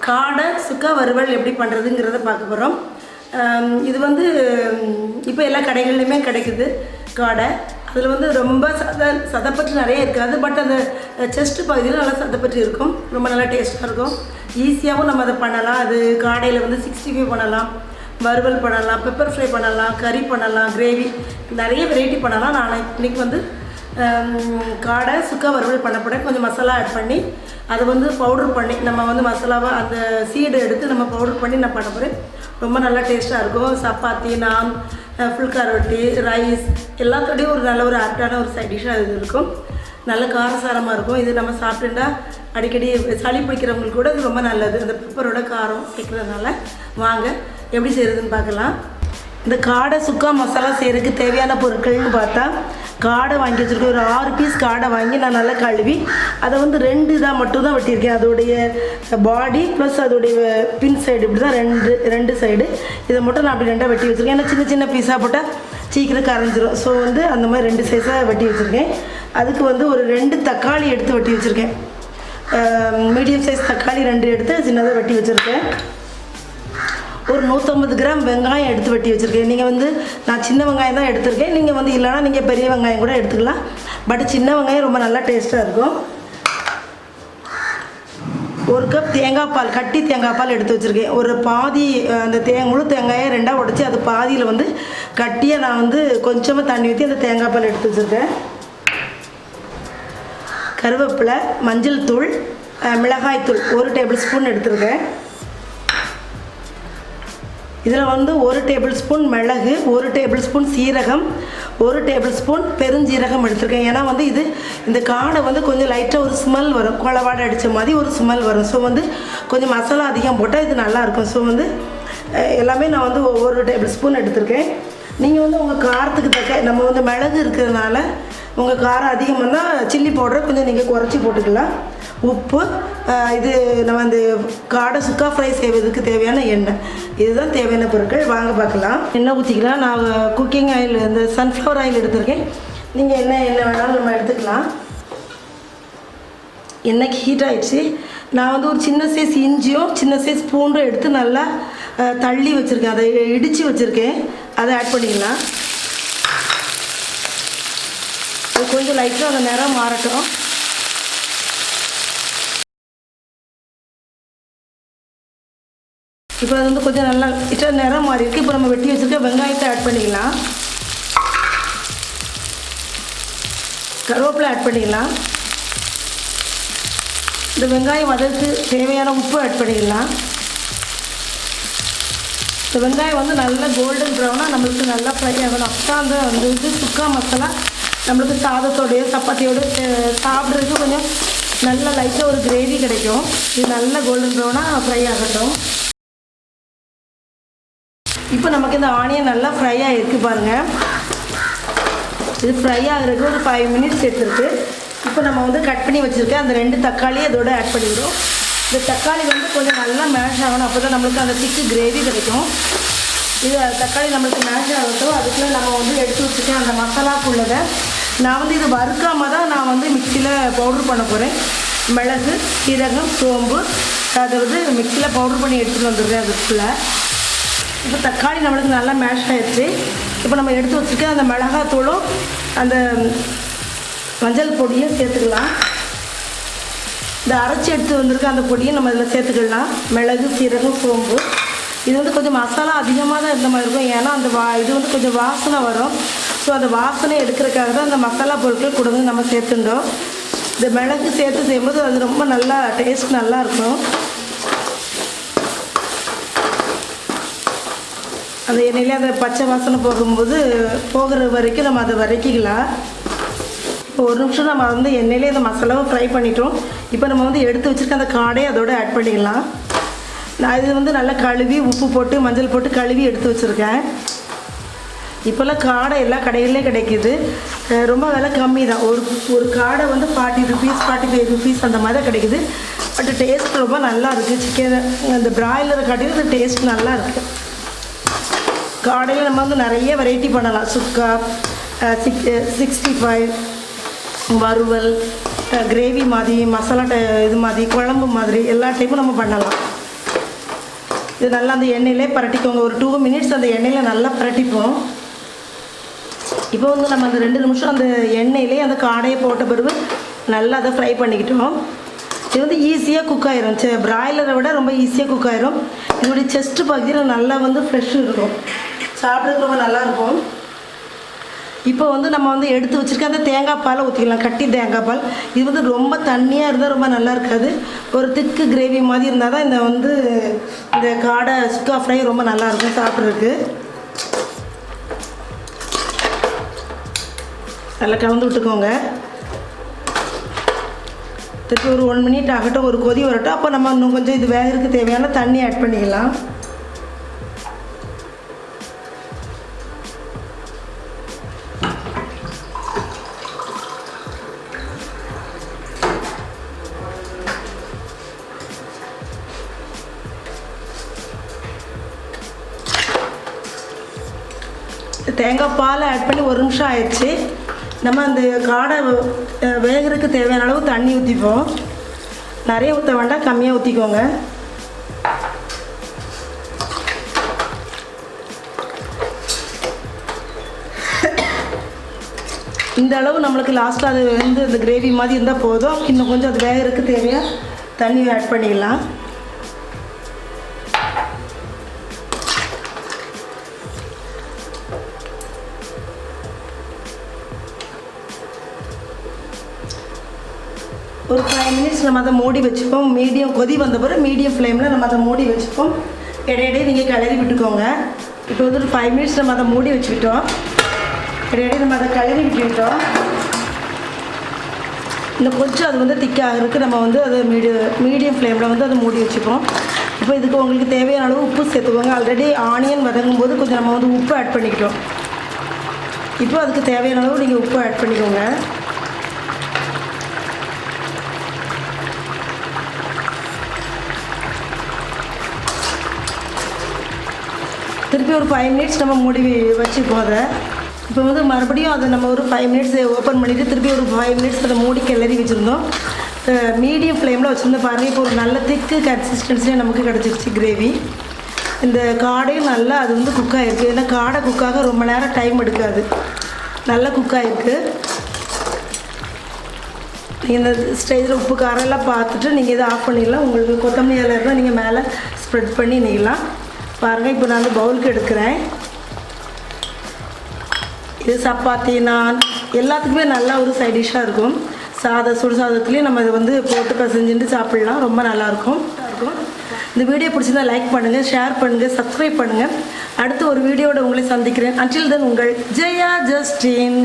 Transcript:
காடை சுக்கா வறுவல் எப்படி பண்ணுறதுங்கிறத பார்க்க போகிறோம். இது வந்து இப்போ எல்லா கடைகள்லையுமே கிடைக்குது காடை. அதில் வந்து ரொம்ப சதப்பற்று நிறைய இருக்காது. பட் அந்த செஸ்ட் பகுதியில் நல்லா சதப்பற்று இருக்கும். ரொம்ப நல்லா டேஸ்ட்டாக இருக்கும். ஈஸியாகவும் நம்ம அதை பண்ணலாம். அது காடையில் வந்து 65 பண்ணலாம், வறுவல் பண்ணலாம், பெப்பர் ஃப்ரை பண்ணலாம், கறி பண்ணலாம், கிரேவி, நிறைய வெரைட்டி பண்ணலாம். நான் இன்றைக்கி வந்து காடை சுக்கா வறுவல் பண்ண போகிறேன். கொஞ்சம் மசாலா ஆட் பண்ணி அதை வந்து பவுட்ரு பண்ணி நம்ம வந்து மசாலாவை அந்த சீடை எடுத்து நம்ம பவுட்ரு பண்ணி நான் பண்ண போகிறேன். ரொம்ப நல்லா டேஸ்ட்டாக இருக்கும். சப்பாத்தி, நான், ஃபுல்கா ரொட்டி, ரைஸ் எல்லாத்தோடையும் ஒரு நல்ல ஒரு ஆப்டான ஒரு சைட் டிஷ்ஷாக இது இருக்கும். நல்ல காரசாரமாக இருக்கும். இது நம்ம சாப்பிட்டுட்டா அடிக்கடி சளி பிடிக்கிறவங்களுக்கு கூட இது ரொம்ப நல்லது. அந்த பெப்பரோட காரம் சேர்க்குறதுனால வாங்க எப்படி செய்கிறதுன்னு பார்க்கலாம். இந்த காடை சுக்கா மசாலா செய்கிறதுக்கு தேவையான பொருட்கள்னு பார்த்தா, காடை வாங்கி வச்சுருக்கேன். ஒரு 6 பீஸ் காடை வாங்கி நான் நல்லா கழுவி அதை வந்து 2 இதாக மட்டும்தான் வெட்டியிருக்கேன். அதோடைய பாடி ப்ளஸ் அதோடைய பின் சைடு இப்படி தான் ரெண்டு சைடு இதை மட்டும் நான் அப்படி 2ஆக வெட்டி வச்சுருக்கேன். ஏன்னா சின்ன சின்ன பீஸாக போட்டால் சீக்கிரம் கரைஞ்சிரும். ஸோ வந்து அந்த மாதிரி 2 சைஸாக வெட்டி வச்சுருக்கேன். அதுக்கு வந்து ஒரு 2 தக்காளி எடுத்து வெட்டி வச்சுருக்கேன். மீடியம் சைஸ் தக்காளி 2 எடுத்து சின்னதாக வெட்டி வச்சுருக்கேன். ஒரு 150 கிராம் வெங்காயம் எடுத்து வெட்டி வச்சுருக்கேன். நீங்கள் வந்து நான் சின்ன வெங்காயம் தான் எடுத்திருக்கேன். நீங்கள் வந்து இல்லைனா நீங்கள் பெரிய வெங்காயம் கூட எடுத்துக்கலாம். பட் சின்ன வெங்காயம் ரொம்ப நல்லா டேஸ்ட்டாக இருக்கும். 1 கப் தேங்காய் பால், கட்டி தேங்காய் பால் எடுத்து வச்சுருக்கேன். ஒரு பாதி அந்த முழு தேங்காயை 2ஆக உடச்சி அது பாதியில் வந்து கட்டியாக நான் வந்து கொஞ்சமாக தண்ணி ஊற்றி அந்த தேங்காய் பால் எடுத்து வச்சுருக்கேன். கருவேப்பிலை, மஞ்சள் தூள், மிளகாய் தூள் 1 டேபிள் ஸ்பூன் எடுத்துருக்கேன். இதில் வந்து 1 டேபிள் ஸ்பூன் மிளகு, 1 டேபிள் ஸ்பூன் சீரகம், 1 டேபிள் ஸ்பூன் பெருஞ்சீரகம் எடுத்துருக்கேன். ஏன்னா வந்து இந்த காடை வந்து கொஞ்சம் லைட்டாக ஒரு ஸ்மெல் வரும், கொலவாடை அடித்த மாதிரி ஒரு ஸ்மெல் வரும். ஸோ வந்து கொஞ்சம் மசாலா அதிகம் போட்டால் இது நல்லாயிருக்கும். ஸோ வந்து எல்லாமே நான் வந்து 1 டேபிள் ஸ்பூன் எடுத்திருக்கேன். நீங்கள் வந்து உங்கள் காரத்துக்கு தக்க, நம்ம வந்து மிளகு இருக்கிறதுனால உங்கள் காரம் அதிகமானா சில்லி பவுடரை கொஞ்சம் நீங்கள் குறைச்சி போட்டுக்கலாம். உப்பு, இது நம்ம அந்த காடை சுக்கா ஃப்ரை செய்வதற்கு தேவையான எண்ணெய், இதுதான் தேவையான பொருட்கள். வாங்க பார்க்கலாம். எண்ணெய் ஊற்றிக்கலாம். நான் குக்கிங் ஆயில், இந்த சன்ஃப்ளவர் ஆயில் எடுத்திருக்கேன். நீங்கள் எண்ணெய் வேணாலும் நம்ம எடுத்துக்கலாம். எண்ணெய்க்கு ஹீட் ஆகிடுச்சு. நான் வந்து ஒரு சின்ன சைஸ் இஞ்சியும் சின்ன சைஸ் பூண்டும் எடுத்து நல்லா தள்ளி வச்சுருக்கேன். அதை இடித்து வச்சுருக்கேன். அதை ஆட் பண்ணிக்கலாம். அது கொஞ்சம் லைட்டாக அந்த நிறம் மாறட்டும். இப்போ அது வந்து கொஞ்சம் நல்லா நிறம் மாறி இருக்குது. இப்போ நம்ம வெட்டி வச்சுருக்க வெங்காயத்தை ஆட் பண்ணிக்கலாம். கருவேப்பிலை ஆட் பண்ணிக்கலாம். இந்த வெங்காயம் வதக்கு தேவையான உப்பு ஆட் பண்ணிக்கலாம். இந்த வெங்காயம் வந்து நல்லா கோல்டன் ப்ரௌனாக நம்மளுக்கு நல்லா ஃப்ரை ஆகணும். அப்போ அந்த வந்து சுக்கா மசாலா நம்மளுக்கு சாதத்தோடைய சப்பாத்தியோடு சாப்பிட்றதுக்கு கொஞ்சம் நல்லா லைட்டாக ஒரு கிரேவி கிடைக்கும். இது நல்லா கோல்டன் ப்ரௌனாக ஃப்ரை ஆகட்டும். இப்போ நமக்கு இந்த ஆனியன் நல்லா ஃப்ரை ஆகிருக்கு பாருங்கள். இது ஃப்ரை ஆகிறதுக்கு ஒரு 5 மினிட்ஸ் எடுத்துருக்கு. இப்போ நம்ம வந்து கட் பண்ணி வச்சுருக்கேன் அந்த 2 தக்காளி அதோடு ஆட் பண்ணிக்கிறோம். இந்த தக்காளி வந்து கொஞ்சம் நல்லா மேஷ் ஆகணும். அப்போ தான் நம்மளுக்கு அந்த திக்கு கிரேவி கிடைக்கும். இது தக்காளி நம்மளுக்கு மேஷ் ஆகட்டும். அதுக்குள்ளே நம்ம வந்து எடுத்து வச்சுருக்கேன் அந்த மசாலாக்குள்ளதை. நான் வந்து இது வறுக்காமல் தான் நான் வந்து மிக்சியில் பவுட்ரு பண்ண போகிறேன். மிளகு, சீரகம், சோம்பு அதை வந்து மிக்சியில் பவுட்ரு பண்ணி எடுத்துகிட்டு வந்துடுறேன் அதுக்குள்ளே. இப்போ தக்காளி நம்மளுக்கு நல்லா மேஷ் ஆகிடுச்சு. இப்போ நம்ம எடுத்து வச்சுருக்க அந்த மிளகாத்தூளும் அந்த மஞ்சள் பொடியும் சேர்த்துக்கலாம். இந்த அரைச்சி எடுத்து வந்திருக்க அந்த பொடியும் நம்ம இதில் சேர்த்துக்கலாம். மிளகு, சீரகம், சோம்பு. இது வந்து கொஞ்சம் மசாலா அதிகமாக தான் இருந்த மாதிரி இருக்கும். ஏன்னா அந்த இது வந்து கொஞ்சம் வாசனை வரும். ஸோ அந்த வாசனை எடுக்கிறதுக்காக தான் அந்த மசாலா பொருட்கள் கூட வந்து நம்ம சேர்த்துட்டோம். இந்த மிளகு சேர்த்து செய்யும்போது அது ரொம்ப நல்லா டேஸ்ட் நல்லாயிருக்கும். அந்த எண்ணெயிலே அந்த பச்சை வாசனை போகிற வரைக்கும் நம்ம அதை வதக்கிக்கலாம். இப்போ 1 நிமிஷம் நம்ம வந்து எண்ணெயிலே அந்த மசாலாவை ஃப்ரை பண்ணிட்டோம். இப்போ நம்ம வந்து எடுத்து வச்சுருக்க அந்த காடையை அதோடு ஆட் பண்ணிக்கலாம். நான் இது வந்து நல்லா கழுவி உப்பு போட்டு மஞ்சள் போட்டு கழுவி எடுத்து வச்சுருக்கேன். இப்போல்லாம் காடை எல்லா கடையிலே கிடைக்கிது. ரொம்ப விலை கம்மி தான். ஒரு காடை வந்து 40 ருபீஸ் 45 ருபீஸ் அந்த மாதிரி தான் கிடைக்குது. பட் டேஸ்ட் ரொம்ப நல்லா இருக்குது. சிக்கன் அந்த பிராய்லரை காட்டிலும் இந்த டேஸ்ட் நல்லா இருக்குது. காடையில் நம்ம வந்து நிறைய வெரைட்டி பண்ணலாம். சுக்கா, 65, வறுவல், கிரேவி மாதிரி, மசாலா இது மாதிரி, குழம்பு மாதிரி எல்லா டைப்பும் நம்ம பண்ணலாம். இது நல்லா அந்த எண்ணெயிலே பரட்டிக்கோங்க. ஒரு 2 மினிட்ஸ் அந்த எண்ணெயில் நல்லா பரட்டிப்போம். இப்போ வந்து நம்ம அந்த 2 நிமிஷம் அந்த எண்ணெயிலே அந்த காடையை போட்ட பிறகு நல்லா அதை ஃப்ரை பண்ணிக்கிட்டோம். இது வந்து ஈஸியாக குக் ஆயிரும். பிராய்லரை விட ரொம்ப ஈஸியாக குக் ஆயிரும். என்னுடைய செஸ்ட் பகுதியில் நல்லா வந்து ஃப்ரெஷ் இருக்கும், சாப்பிட்றதுக்கு ரொம்ப நல்லாயிருக்கும். இப்போ வந்து நம்ம வந்து எடுத்து வச்சுருக்க அந்த தேங்காய் பாலை ஊற்றிக்கலாம், கட்டி தேங்காய் பால். இது வந்து ரொம்ப தண்ணியாக இருந்தால் ரொம்ப நல்லா இருக்காது. ஒரு திக்கு கிரேவி மாதிரி இருந்தால் தான் இந்த காடை சுக்கா ஃப்ரை ரொம்ப நல்லாயிருக்கும் சாப்பிட்றதுக்கு. நல்லா கலந்து விட்டுக்கோங்க. திருப்பி ஒரு 1 மினிட் ஆகட்டும், ஒரு கொதி வரட்டும். அப்போ நம்ம இன்னும் கொஞ்சம் இது வேகிறதுக்கு தேவையான தண்ணி ஆட் பண்ணிக்கலாம். தேங்காய் பாலை ஆட் பண்ணி 1 நிமிஷம் ஆயிடுச்சு. நம்ம அந்த காடை வேகிறதுக்கு தேவையான அளவு தண்ணி ஊற்றிப்போம். நிறைய ஊற்ற வேண்டாம், கம்மியாக ஊற்றிக்கோங்க. இந்த அளவு நம்மளுக்கு லாஸ்ட்டில் அது வந்து இந்த கிரேவி மாதிரி இருந்தால் போதும். இன்னும் கொஞ்சம் அது வேகிறதுக்கு தேவையாக தண்ணி ஆட் பண்ணிக்கலாம். ஒரு 5 மினிட்ஸ் நம்ம அதை மூடி வச்சுப்போம். மீடியம் கொதி வந்த பிறகு மீடியம் ஃப்ளேமில் நம்ம அதை மூடி வச்சுப்போம். இடையிடையே நீங்கள் கிளறி விட்டுக்கோங்க. இப்போ வந்து ஒரு 5 மினிட்ஸ் நம்ம அதை மூடி வச்சுக்கிட்டோம். இடையிடையே நம்ம அதை கிளறி விட்டுக்கிட்டோம். இன்னும் கொஞ்சம் அது வந்து திக்காகிறதுக்கு நம்ம வந்து அதை மீடியம் ஃப்ளேமில் வந்து அதை மூடி வச்சுப்போம். இப்போ இதுக்கு உங்களுக்கு தேவையான அளவு உப்பு சேர்த்துக்கோங்க. ஆல்ரெடி ஆனியன் வதங்கும் போது கொஞ்சம் நம்ம வந்து உப்பு ஆட் பண்ணிக்கிட்டோம். இப்போ அதுக்கு தேவையான அளவு நீங்கள் உப்பு ஆட் பண்ணிக்கோங்க. திருப்பி ஒரு 5 மினிட்ஸ் நம்ம மூடி வச்சுப்போம் அதை. இப்போ வந்து மறுபடியும் அதை நம்ம ஒரு 5 மினிட்ஸ் ஓப்பன் பண்ணிவிட்டு திருப்பி ஒரு 5 மினிட்ஸ் அதை மூடி கிளறி வச்சுருந்தோம். மீடியம் ஃப்ளேமில் வச்சுருந்தோம். பாருங்கள், இப்போ ஒரு நல்ல திக்கு கன்சிஸ்டன்சியாக நமக்கு கிடச்சிருச்சு கிரேவி. இந்த காடையும் நல்லா அது வந்து குக் ஆகிருக்கு. ஏன்னா காடை குக்காக ரொம்ப நேரம் டைம் எடுக்காது, நல்லா குக் ஆகிருக்கு. நீங்கள் இந்த ஸ்டேஜில் உப்பு காரம் எல்லாம் பார்த்துட்டு நீங்கள் இதை ஆஃப் பண்ணிடலாம். உங்களுக்கு கொத்தமல்லி இலை இருந்தால் நீங்கள் மேலே ஸ்ப்ரெட் பண்ணி நீக்கலாம். பாருங்கள், இப்போ நான் பவுலுக்கு எடுக்கிறேன். இது சப்பாத்தி, நான் எல்லாத்துக்குமே நல்லா ஒரு சைட் டிஷ்ஷாக இருக்கும். சுடு சாதத்துலேயும் நம்ம இதை வந்து போட்டு பிசைஞ்சுட்டு சாப்பிட்லாம், ரொம்ப நல்லாயிருக்கும். இந்த வீடியோ பிடிச்சிருந்தா லைக் பண்ணுங்கள், ஷேர் பண்ணுங்கள், சப்ஸ்கிரைப் பண்ணுங்கள். அடுத்து ஒரு வீடியோட உங்களை சந்திக்கிறேன். அன்டில் தென் உங்கள் ஜெயா ஜஸ்டின்.